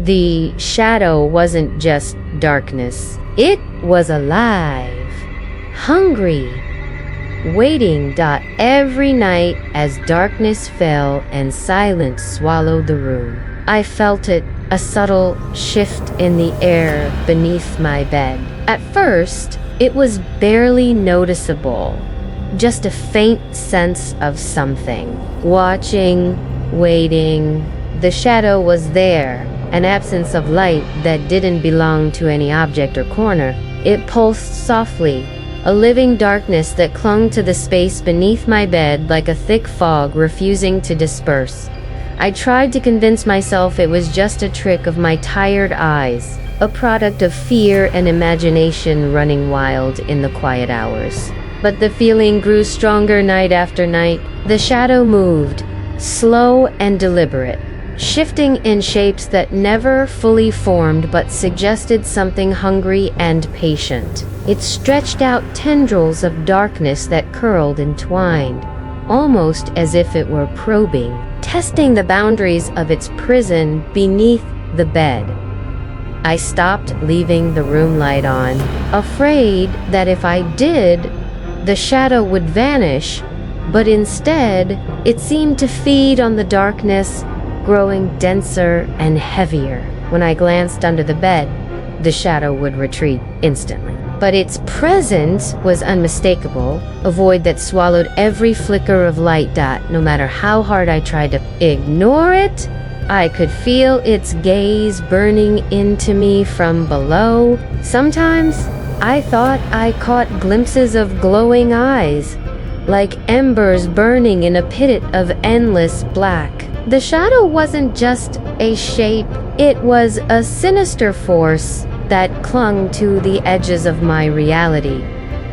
The shadow wasn't just darkness. It was alive, hungry, waiting. Every night as darkness fell and silence swallowed the room, I felt it, a subtle shift in the air beneath my bed. At first, it was barely noticeable, just a faint sense of something. Watching, waiting, the shadow was there, an absence of light that didn't belong to any object or corner. It pulsed softly, a living darkness that clung to the space beneath my bed like a thick fog refusing to disperse. I tried to convince myself it was just a trick of my tired eyes, a product of fear and imagination running wild in the quiet hours. But the feeling grew stronger night after night. The shadow moved, slow and deliberate, shifting in shapes that never fully formed but suggested something hungry and patient. It stretched out tendrils of darkness that curled and twined, almost as if it were probing, testing the boundaries of its prison beneath the bed. I stopped leaving the room light on, afraid that if I did, the shadow would vanish, but instead, it seemed to feed on the darkness, growing denser and heavier. When I glanced under the bed, the shadow would retreat instantly. But its presence was unmistakable, a void that swallowed every flicker of light. No matter how hard I tried to ignore it, I could feel its gaze burning into me from below. Sometimes, I thought I caught glimpses of glowing eyes, like embers burning in a pit of endless black. The shadow wasn't just a shape, it was a sinister force that clung to the edges of my reality,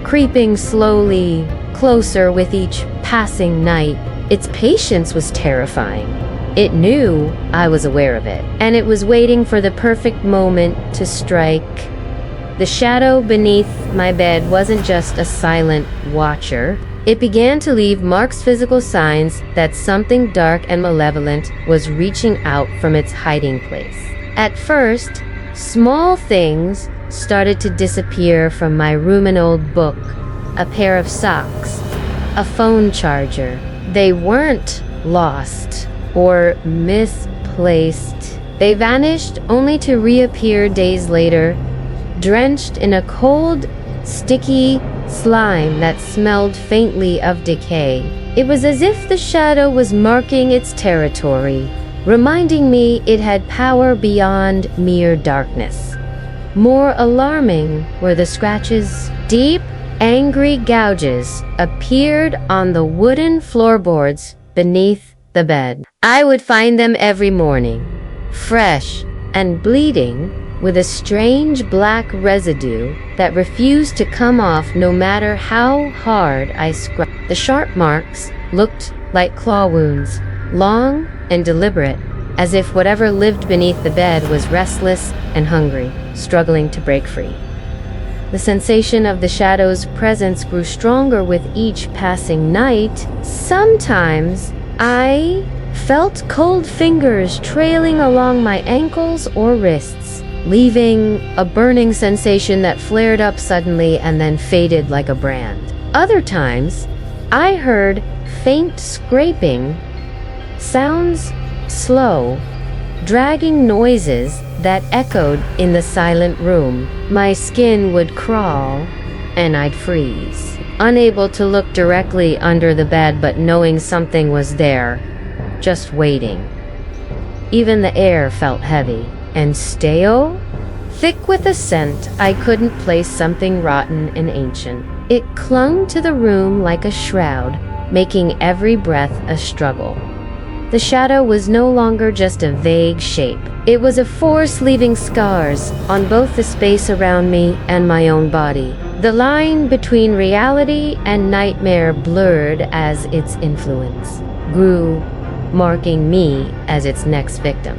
creeping slowly closer with each passing night. Its patience was terrifying. It knew I was aware of it, and it was waiting for the perfect moment to strike. The shadow beneath my bed wasn't just a silent watcher. It began to leave marked physical signs that something dark and malevolent was reaching out from its hiding place. At first, small things started to disappear from my room: an old book, a pair of socks, a phone charger. They weren't lost or misplaced. They vanished only to reappear days later, drenched in a cold, sticky slime that smelled faintly of decay. It was as if the shadow was marking its territory, reminding me it had power beyond mere darkness. More alarming were the scratches. Deep, angry gouges appeared on the wooden floorboards beneath the bed. I would find them every morning, fresh and bleeding, with a strange black residue that refused to come off no matter how hard I scrubbed. The sharp marks looked like claw wounds, long and deliberate, as if whatever lived beneath the bed was restless and hungry, struggling to break free. The sensation of the shadow's presence grew stronger with each passing night. Sometimes I felt cold fingers trailing along my ankles or wrists, leaving a burning sensation that flared up suddenly and then faded like a brand. Other times, I heard faint scraping sounds, slow, dragging noises that echoed in the silent room. My skin would crawl, and I'd freeze, unable to look directly under the bed, but knowing something was there, just waiting. Even the air felt heavy and stale, thick with a scent I couldn't place, something rotten and ancient. It clung to the room like a shroud, making every breath a struggle. The shadow was no longer just a vague shape. It was a force leaving scars on both the space around me and my own body. The line between reality and nightmare blurred as its influence grew, marking me as its next victim.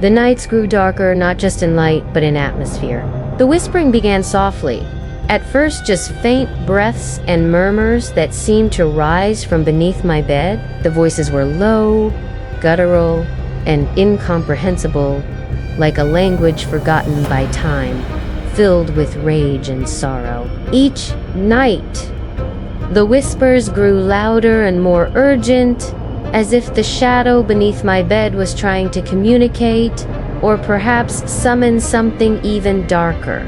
The nights grew darker, not just in light, but in atmosphere. The whispering began softly, at first just faint breaths and murmurs that seemed to rise from beneath my bed. The voices were low, guttural, and incomprehensible, like a language forgotten by time, filled with rage and sorrow. Each night, the whispers grew louder and more urgent, as if the shadow beneath my bed was trying to communicate, or perhaps summon something even darker.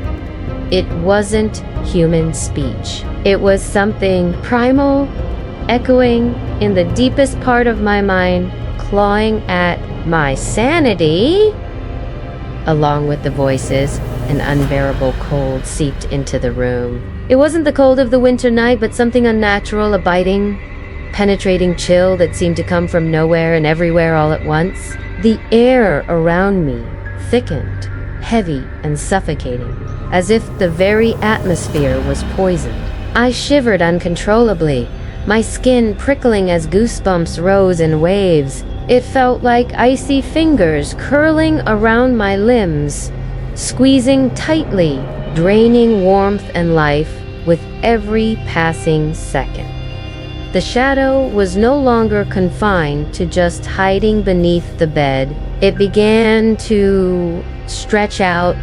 It wasn't human speech. It was something primal, echoing in the deepest part of my mind, clawing at my sanity. Along with the voices, an unbearable cold seeped into the room. It wasn't the cold of the winter night, but something unnatural, a biting, penetrating chill that seemed to come from nowhere and everywhere all at once. The air around me thickened, heavy and suffocating, as if the very atmosphere was poisoned. I shivered uncontrollably, my skin prickling as goosebumps rose in waves. It felt like icy fingers curling around my limbs, squeezing tightly, draining warmth and life with every passing second. The shadow was no longer confined to just hiding beneath the bed. It began to stretch out,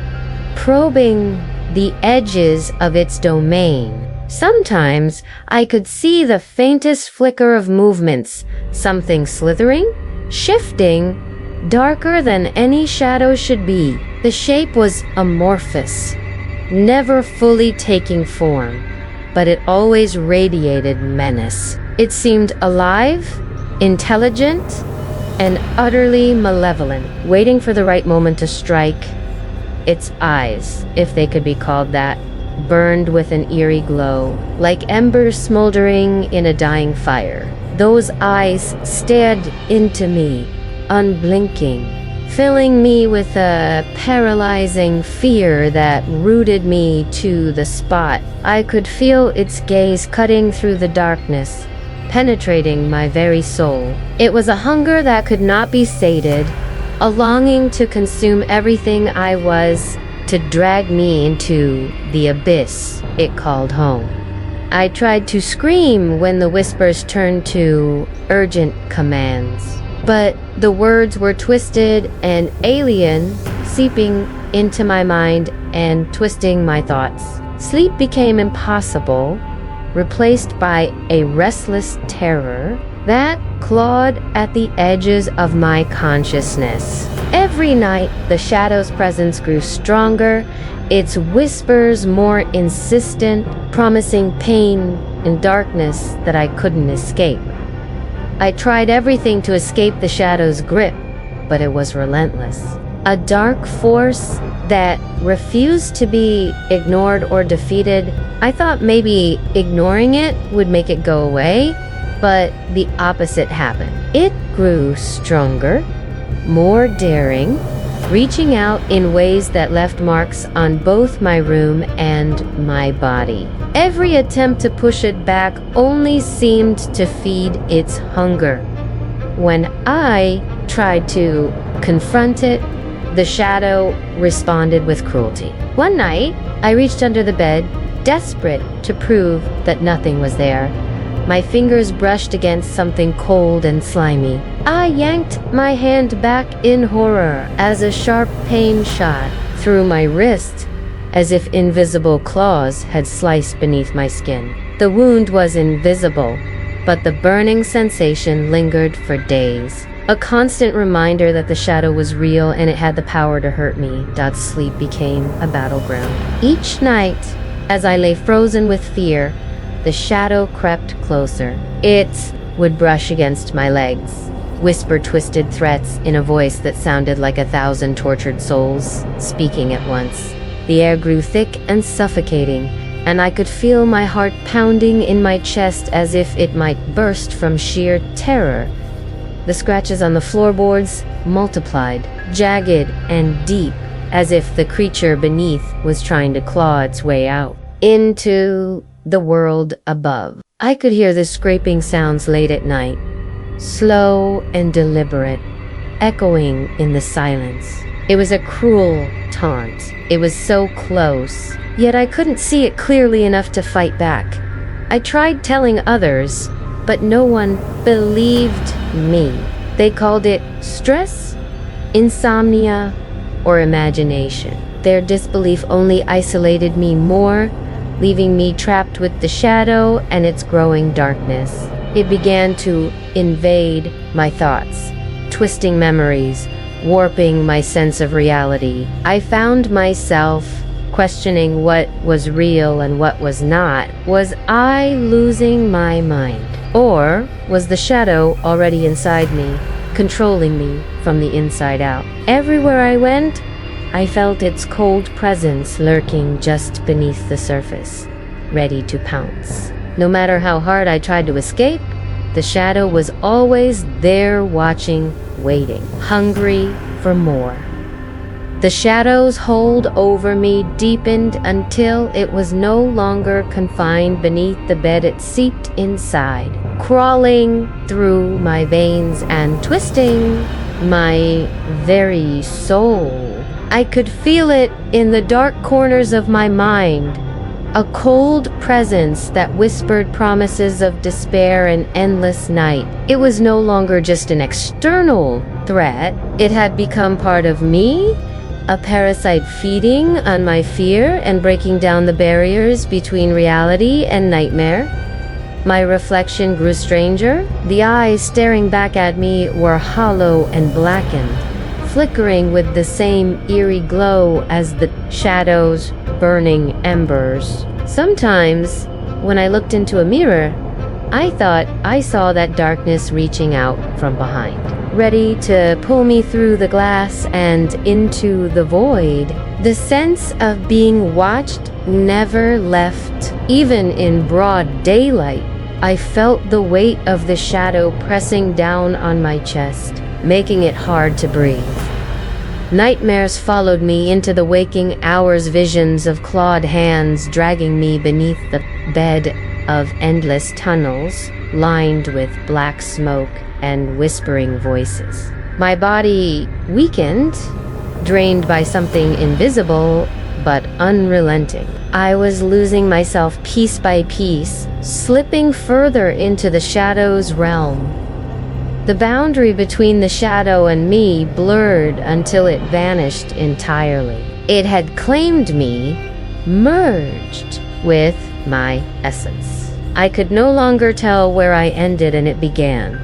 probing the edges of its domain. Sometimes I could see the faintest flicker of movements, something slithering, shifting, darker than any shadow should be. The shape was amorphous, never fully taking form, but it always radiated menace. It seemed alive, intelligent, and utterly malevolent, waiting for the right moment to strike. Its eyes, if they could be called that, burned with an eerie glow, like embers smoldering in a dying fire. Those eyes stared into me, unblinking, filling me with a paralyzing fear that rooted me to the spot. I could feel its gaze cutting through the darkness, penetrating my very soul. It was a hunger that could not be sated, a longing to consume everything I was, to drag me into the abyss it called home. I tried to scream when the whispers turned to urgent commands, but the words were twisted and alien, seeping into my mind and twisting my thoughts. Sleep became impossible, replaced by a restless terror that clawed at the edges of my consciousness. Every night, the shadow's presence grew stronger, its whispers more insistent, promising pain and darkness that I couldn't escape. I tried everything to escape the shadow's grip, but it was relentless. A dark force that refused to be ignored or defeated. I thought maybe ignoring it would make it go away, but the opposite happened. It grew stronger, more daring, reaching out in ways that left marks on both my room and my body. Every attempt to push it back only seemed to feed its hunger. When I tried to confront it, the shadow responded with cruelty. One night, I reached under the bed, desperate to prove that nothing was there. My fingers brushed against something cold and slimy. I yanked my hand back in horror as a sharp pain shot through my wrist, as if invisible claws had sliced beneath my skin. The wound was invisible, but the burning sensation lingered for days. A constant reminder that the shadow was real and it had the power to hurt me. Sleep became a battleground. Each night, as I lay frozen with fear, the shadow crept closer. It would brush against my legs, whisper twisted threats in a voice that sounded like 1,000 tortured souls speaking at once. The air grew thick and suffocating, and I could feel my heart pounding in my chest as if it might burst from sheer terror. The scratches on the floorboards multiplied, jagged and deep, as if the creature beneath was trying to claw its way out into the world above. I could hear the scraping sounds late at night, slow and deliberate, echoing in the silence. It was a cruel taunt. It was so close, yet I couldn't see it clearly enough to fight back. I tried telling others, but no one believed me. They called it stress, insomnia, or imagination. Their disbelief only isolated me more, leaving me trapped with the shadow and its growing darkness. It began to invade my thoughts, twisting memories, warping my sense of reality. I found myself questioning what was real and what was not. Was I losing my mind? Or was the shadow already inside me, controlling me from the inside out? Everywhere I went, I felt its cold presence lurking just beneath the surface, ready to pounce. No matter how hard I tried to escape, the shadow was always there watching, waiting, hungry for more. The shadow's hold over me deepened until it was no longer confined beneath the bed. It seeped inside, crawling through my veins and twisting my very soul. I could feel it in the dark corners of my mind, a cold presence that whispered promises of despair and endless night. It was no longer just an external threat. It had become part of me, a parasite feeding on my fear and breaking down the barriers between reality and nightmare. My reflection grew stranger. The eyes staring back at me were hollow and blackened, flickering with the same eerie glow as the shadow's burning embers. Sometimes, when I looked into a mirror, I thought I saw that darkness reaching out from behind, ready to pull me through the glass and into the void. The sense of being watched never left. Even in broad daylight, I felt the weight of the shadow pressing down on my chest, making it hard to breathe. Nightmares followed me into the waking hours, visions of clawed hands dragging me beneath the bed of endless tunnels lined with black smoke and whispering voices. My body weakened, drained by something invisible but unrelenting. I was losing myself piece by piece, slipping further into the shadow's realm. The boundary between the shadow and me blurred until it vanished entirely. It had claimed me, merged with my essence. I could no longer tell where I ended and it began.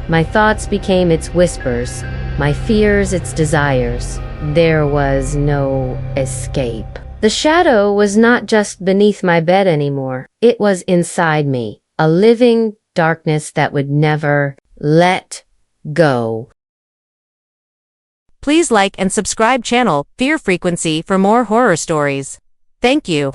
My thoughts became its whispers, my fears its desires. There was no escape. The shadow was not just beneath my bed anymore. It was inside me, a living darkness that would never let go. Please like and subscribe channel Fear Frequency for more horror stories. Thank you.